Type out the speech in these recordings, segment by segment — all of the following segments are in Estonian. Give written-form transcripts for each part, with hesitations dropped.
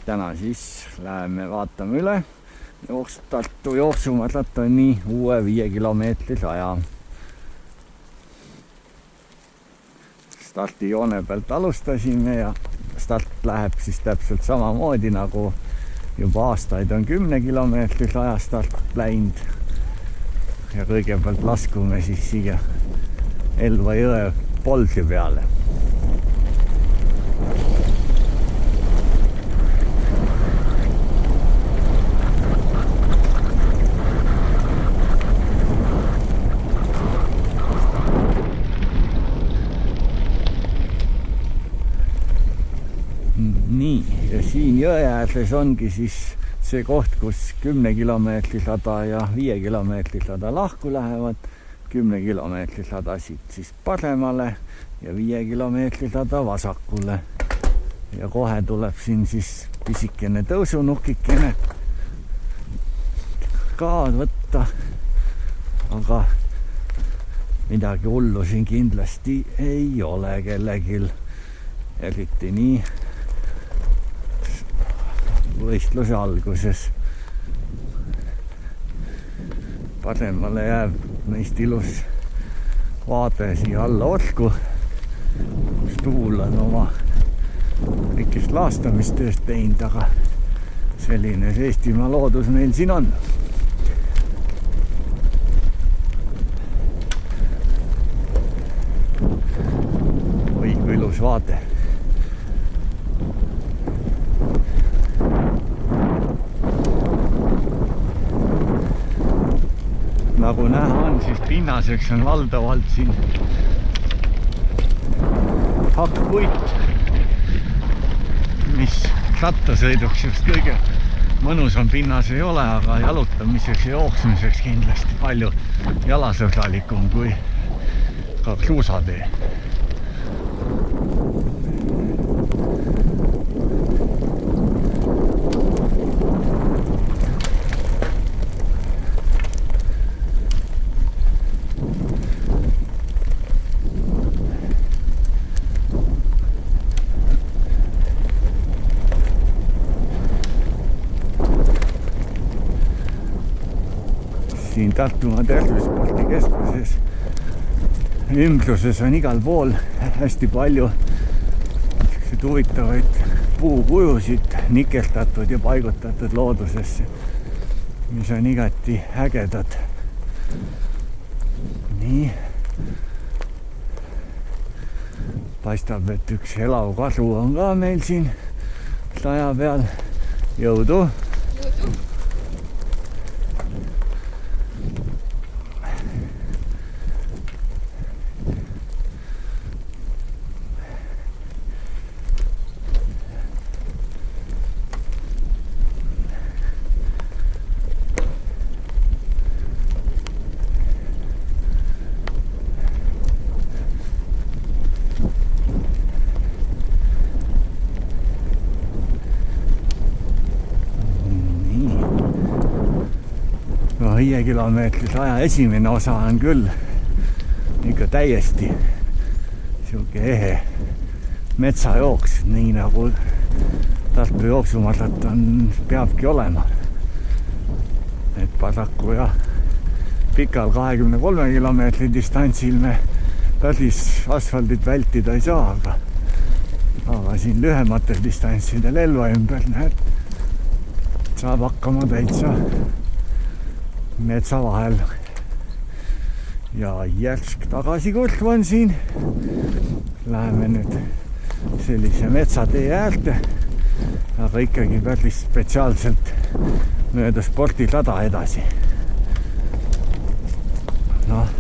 täna siis läheme vaatame üle. Tartu jooksumaratoni uue 5 kilomeetrise aja. Stardijoone pealt alustasime ja start läheb siis täpselt samamoodi nagu juba aastaid on 10 kilomeetrise aja start läinud. Ja kõigepealt laskume siis siia Elva jõe polsi peale. Nii, ja siin jõe äärses ongi siis see koht, kus 10 kilomeetris rada ja 5 kilomeetris rada lahku lähevad. 10 kilomeetris rada siit siis paremale ja 5 kilomeetris rada vasakule. Ja kohe tuleb siin siis pisikene tõusunukikene ka võtta. Aga midagi hullu siin kindlasti ei ole kellegil. Eriti nii võistluse alguses. Paremale jääb meist ilus vaade siia alla otku, kus tuul on oma väikest laastamistööst teinud, aga selline see Eestimaa loodus meil siin on. Oi, kui ilus vaade. Nagu näha on, siis pinnaseks on valdavalt siin hakkpuit, mis rattasõiduks just kõige mõnusam pinnas ei ole, aga jalutamiseks ja jooksmiseks kindlasti palju jalasõbralikum kui ka kruusatee. Siin Tartumaa tervisspordikeskuses ümbruses on igal pool hästi palju huvitavaid puukujusid nikeldatud ja paigutatud loodusesse, mis on igati ägedad. Nii. Paistab, et üks elav kasu on ka meil siin saja peal. Jõudu! No 5 kilomeetris aja esimene osa on küll ikka täiesti siuke ehe metsajooks, nii nagu Tartu jooksumaraton peabki olema. Et paraku ja pikal 23 kilomeetri distantsil me päris asfaldit vältida ei saa, aga siin lühematel distantsidel Elva ümber näed, saab hakkama täitsa metsa vahel. Ja järsk tagasikurv on siin. Läheme nüüd sellise metsatee äärde, aga ikkagi päris spetsiaalselt mööda spordirada edasi. Noh,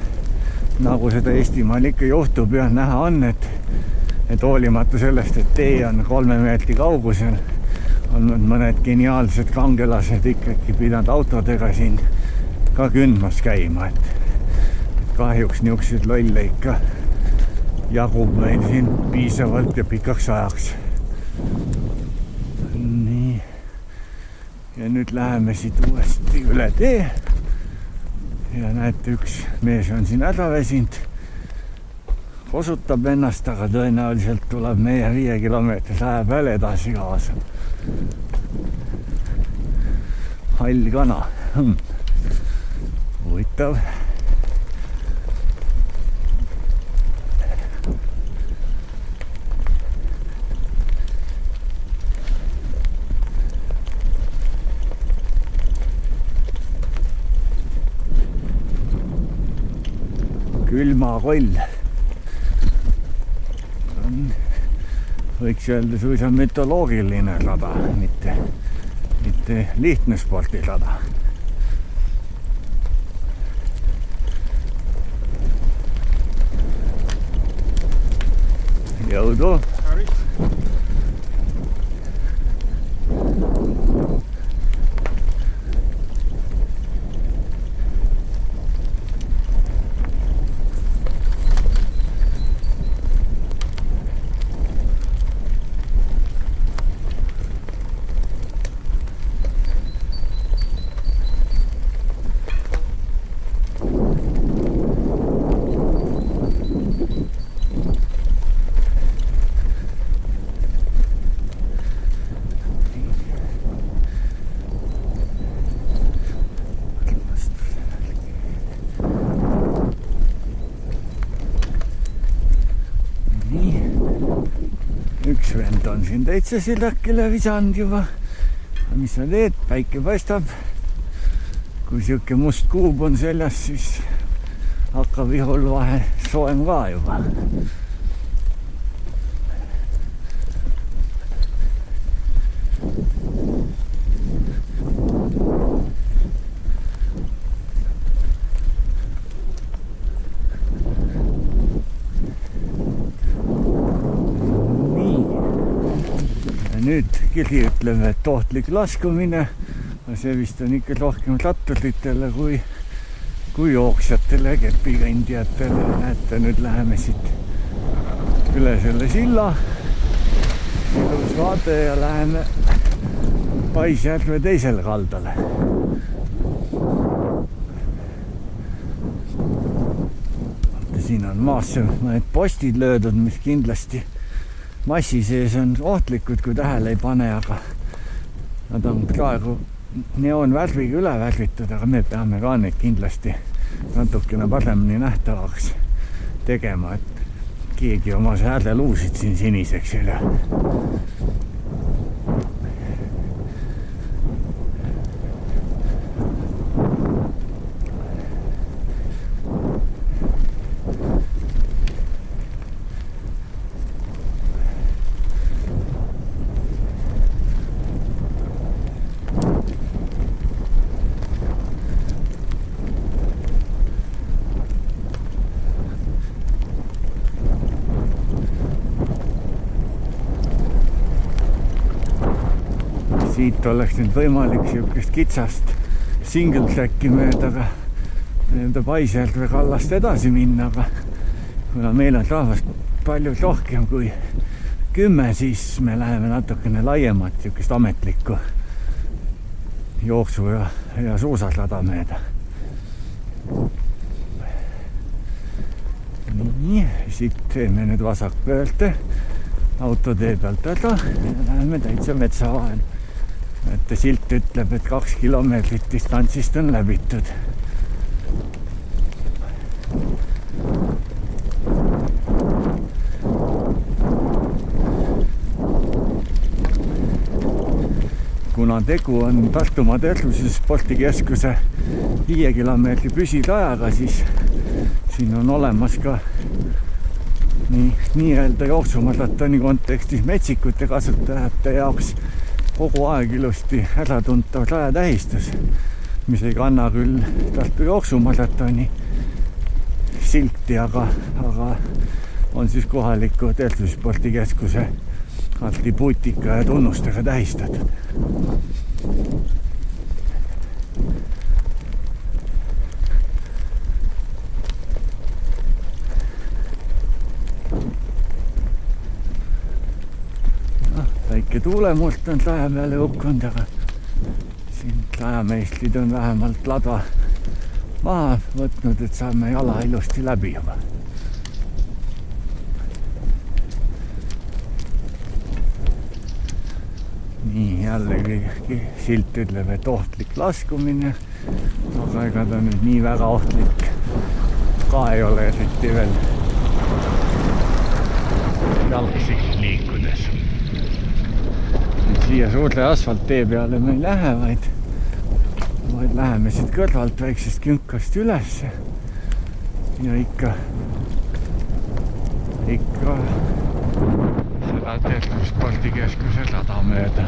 nagu seda Eestimaal ikka juhtub ja näha on, et hoolimata sellest, et tee on 3 meetri kaugusel, on mõned geniaalsed kangelased ikkagi pidanud autodega siin ka kündmas käima, et kahjuks niisugused lolle ikka jagub meil siin piisavalt ja pikaks ajaks. Nii. Ja nüüd läheme siit uuesti üle tee. Ja näete, üks mees on siin ära väsinud. kosutab ennast, aga tõenäoliselt tuleb meie 5 kilomeetrise aja peal edasi kaasa. Hall kana. Huvitav. Külmakoll. Võiks öelda suisa mütoloogiline rada, mitte lihtne spordirada. Jõudu! Üks vend on siin täitsa sildakile visanud juba. Mis sa teed? Päike paistab. Kui siuke must kuub on seljas, siis hakkab ihul vahe soojem ka juba. Nüüd kiri ütleb, et ohtlik laskumine, see vist on ikka rohkem ratturitele kui jooksjatele, kepikandjatele. Näete, nüüd läheme siit üle selle silla. Ilus vaade ja läheme Paisjärve teisele kaldale. Siin on maasse mõned postid löödud, mis kindlasti massi sees on ohtlikud, kui tähele ei pane, aga nad on praegu neoonvärviga üle värvitud, aga me peame ka neid kindlasti natukene paremini nähtavaks tegema, et keegi oma säärleluusid siin siniseks ei lähe. Siit oleks nüüd võimalik siukest kitsast single tracki mööda Paisjärve kallast edasi minna, aga kuna meil on rahvast palju rohkem kui 10, siis me läheme natukene laiemat siukest ametlikku jooksu ja suusarada mööda. Nii, siit teeme nüüd vasakpöörde autotee pealt ära ja läheme täitsa metsa vahel. Et silt ütleb, et 2 kilomeetrit distantsist on läbitud. Kuna tegu on Tartumaa Tervise Spordikeskuse 5 kilomeetri püsirajaga, siis siin on olemas ka nii-öelda jooksumaratoni kontekstis metsikute kasutajate jaoks kogu aeg ilusti äratuntav rajatähistus, mis ei kanna küll Tartu jooksumaratoni silti, aga on siis kohaliku tervisespordikeskuse atribuutika ja tunnustega tähistatud. Väike tuulemurt on raja peale hukkunud, aga siin rajameistrid on vähemalt lada maha võtnud, et saame jala ilusti läbi juba. nii, jällegi silt ütleb, et ohtlik laskumine, aga ega ta nüüd nii väga ohtlik ka ei ole eriti veel jalgsi liikudes. Siia suurde asfalttee peale me ei lähe, vaid läheme siit kõrvalt väiksest künkast üles ja ikka seda spordikeskuse rada mööda.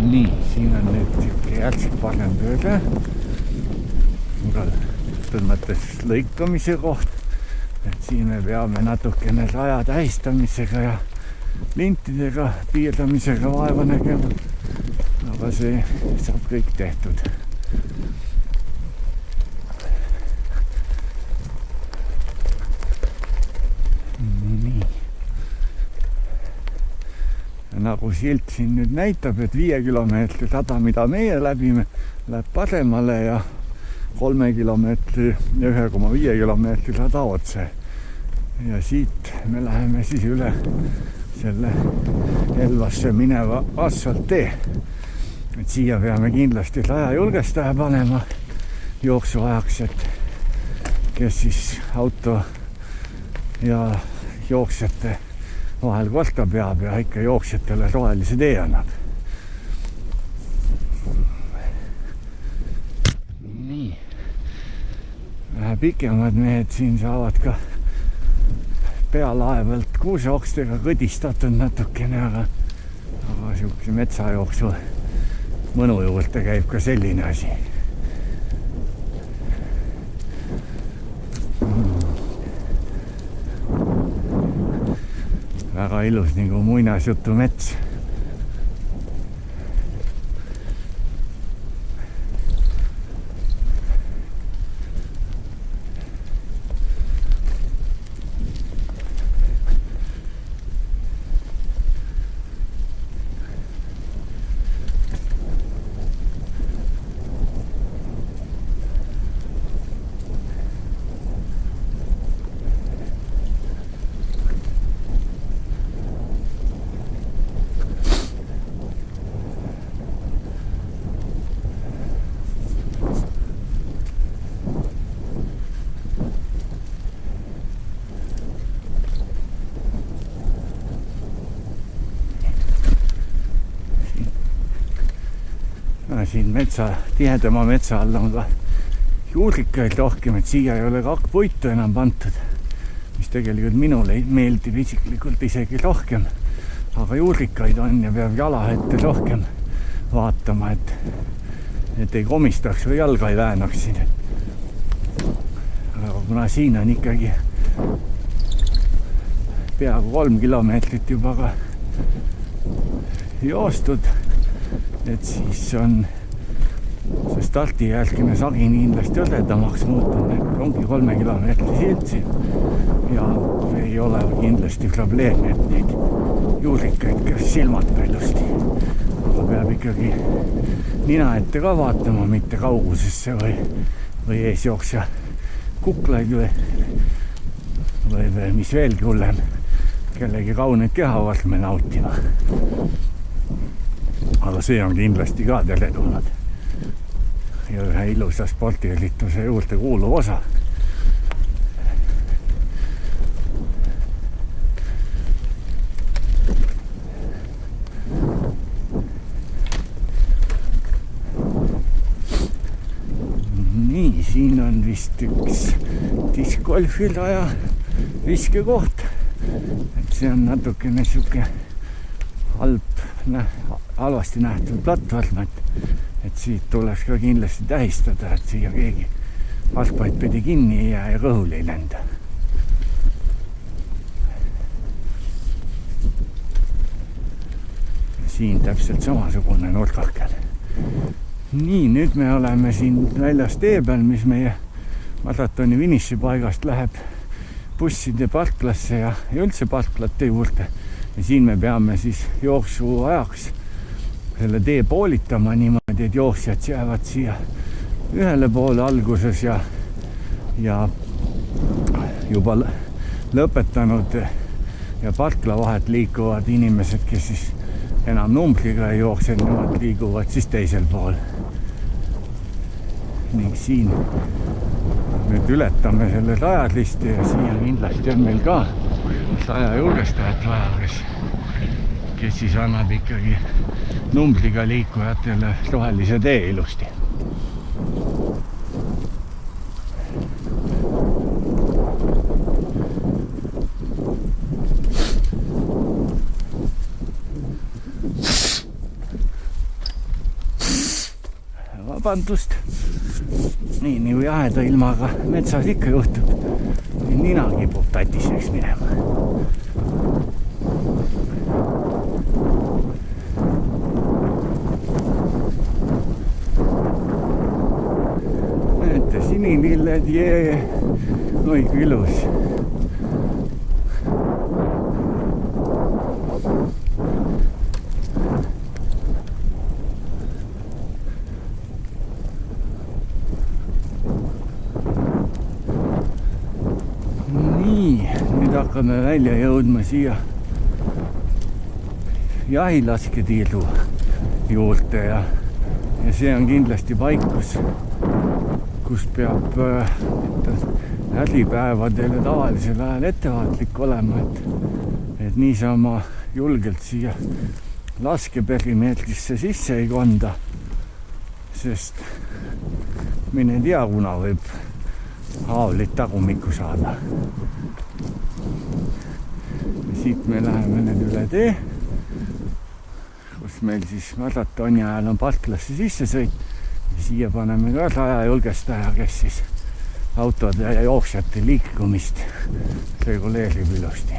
Nii, siin on nüüd siuke järsik parem pööre, mõttes lõikamise koht, et siin me peame natukene raja tähistamisega ja lintidega piirdamisega vaeva nägema, aga see saab kõik tehtud. Nii. Nagu silt siin nüüd näitab, et 5 kilomeetri rada, mida meie läbime, läheb paremale ja 3 kilomeetri ja 1,5 kilomeetri rada otse. Ja siit me läheme siis üle selle Elvasse mineva asfalttee. Et siia peame kindlasti raja julgestaja panema jooksuajaks, et kes siis auto ja jooksjate vahel korda peab ja ikka jooksjatele rohelise tee annab. Nii. Vähe pikemad mehed siin saavad ka pealaevalt kuuseokstega kõdistatud natukene, aga siukse metsajooksu mõnu juurde käib ka selline asi. Väga ilus nagu muinasjutu mets. Siin tihedama metsa all on ka juurikaid rohkem, et siia ei ole kakkpuitu enam pantud, mis tegelikult minule meeldib isiklikult isegi rohkem, aga juurikaid on ja peab jala ette rohkem vaatama, et ei komistaks või jalga ei väänaks siin. Aga kuna siin on ikkagi peaaegu 3 kilomeetrit juba ka joostud, et siis on see stardijälgine sagin kindlasti õdedamaks muutunud, ongi 3 kilomeetri silt siin ja ei ole kindlasti probleemi, et neid juurikaid kes silmata ilusti, aga peab ikkagi nina ette ka vaatama, mitte kaugusesse või eesjooksja kuklaid või mis veelgi hullem, kellegi kauneid kehavorme nautima. Aga see on kindlasti ka teretulnud ja ühe ilusa spordiürituse juurde kuuluv osa. Nii, siin on vist üks discgolfiraja viskekoht, et see on natukene siuke halvasti nähtud platvorm, et siit tuleks ka kindlasti tähistada, et siia keegi aspaid pidi kinni ei jää ja kõhul ei lenda. Siin täpselt samasugune nurkakel. Nii, nüüd me oleme siin väljas tee peal, mis meie maratoni finišipaigast läheb busside parklasse ja üldse parklate juurde. Ja siin me peame siis jooksu ajaks selle tee poolitama niimoodi, et jooksjad jäävad siia ühele poole alguses ja juba lõpetanud ja parkla vahet liikuvad inimesed, kes siis enam numbriga ei jookse, nemad liiguvad siis teisel pool. Ning siin nüüd ületame selle rajadlisti ja siia kindlasti on meil ka 100 julgestajat vaja, kes siis annab ikkagi numbriga liikujatele rohelise tee ilusti. Vabandust, nii jaheda ilmaga metsas ikka juhtub, nina kipub tatiseks minema. Näete, sinililled, oi kui ilus. Hakkame välja jõudma siia jahilasketiiru juurde ja see on kindlasti paik, kus peab hädipäevadel ja tavalisel ajal ettevaatlik olema, et niisama julgelt siia laskeperimeetrisse sisse ei konda, sest mine tea, kuna võib haavlit tagumikku saada. Siit me läheme nüüd üle tee, kus meil siis maratoni ajal on parklasse sisse sõit ja siia paneme ka rajajulgestaja, kes siis autode ja jooksjate liikumist reguleerib ilusti.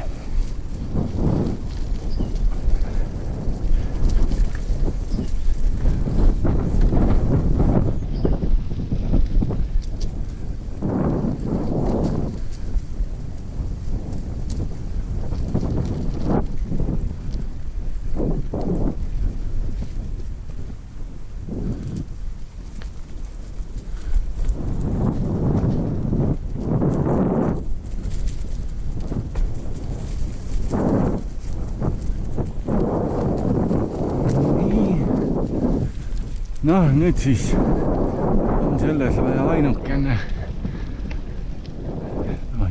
Noh, nüüd siis on selles vaja ainukene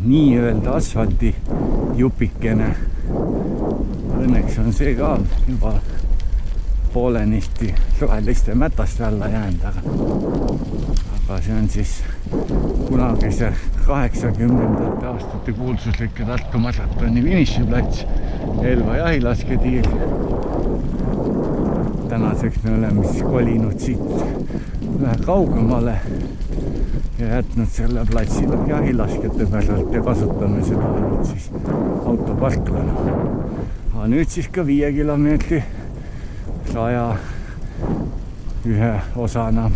nii-öelda asfalti jupikene. Õnneks on see ka juba poolenisti roheliste mätaste alla jäänud, aga see on siis kunagise 80. aastate kuulsuslike Tartu maratoni finišiplats, Elva jahilasketiir. Tänaseks me oleme siis kolinud siit vähe kaugemale ja jätnud selle platsi jahilaskjate päralt ja kasutame seda nüüd siis autoparklana. Aga nüüd siis ka 5 kilomeetri raja ühe osana.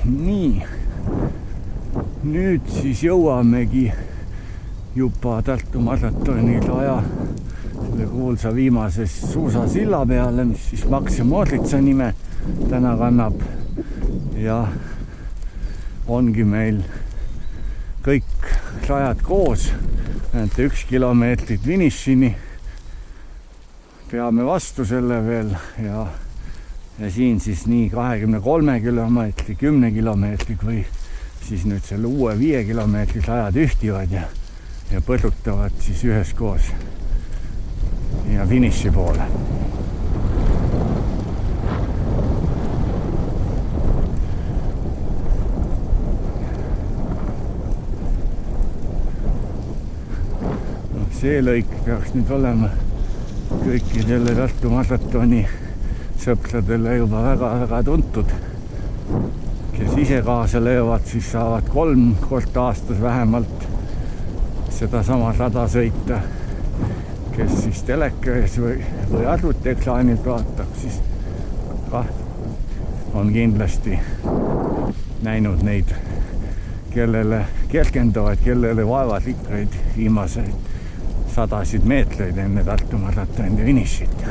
Nii, nüüd siis jõuamegi juba Tartu maratoni raja selle kuulsa viimases suusasilla peale, mis siis Max ja Moritsa nime täna kannab ja ongi meil kõik rajad koos, 1 kilomeetrit finišini, peame vastu selle veel ja siin siis nii 23 kilomeetri, 10 kilomeetrit või siis nüüd selle uue 5 kilomeetri rajad ühtivad ja põrutavad siis üheskoos ja finiši poole. See lõik peaks nüüd olema kõikidele Tartu maratoni sõpradele juba väga tuntud. Kes ise kaasa löövad, siis saavad 3 korda aastas vähemalt seda sama rada sõita. Kes siis teleka ees või arvutiekraanilt vaatab, siis on kindlasti näinud neid, kellele kergendavad, kellele vaevad ikka viimaseid 100 meetreid enne Tartu maratoni finišit.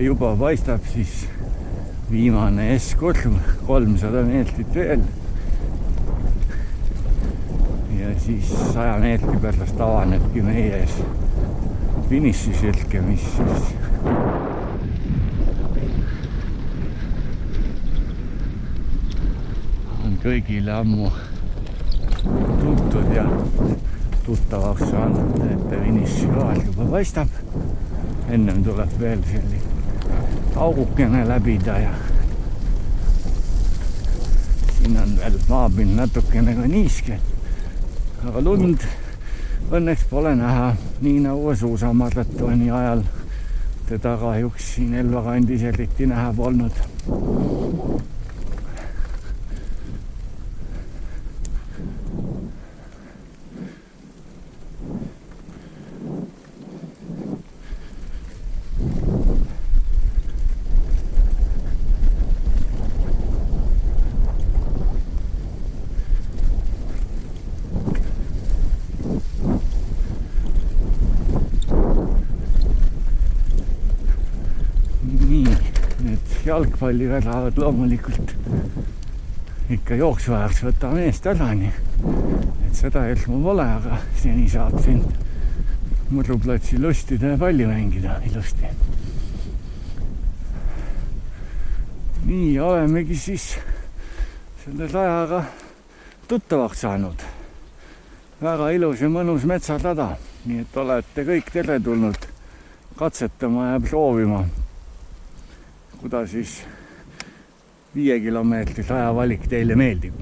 juba paistab siis viimane S-kurv, 300 meetrit veel. Ja siis 100 meetri pärast avanebki meie ees finišisilke, mis siis on kõigile ammu tuntud ja tuttavaks saanud, et finišikaar juba paistab. Ennem tuleb veel selline augukene läbida ja siin on veel maapind natukene ka niiske, aga lund õnneks pole näha, nii nagu suusamaratoni ajal teda kahjuks siin Elva kandis eriti näha polnud. Jalgpalliga lähevad loomulikult ikka jooksuajaks võtame eest ära, nii et seda hirmu pole, aga seni saab siin muruplatsi lustida ja palli mängida ilusti. Nii olemegi siis selle rajaga tuttavaks saanud. Väga ilus ja mõnus metsarada, nii et olete kõik teretulnud katsetama ja proovima, kuidas siis 5 kilomeetri rajavalik teile meeldib.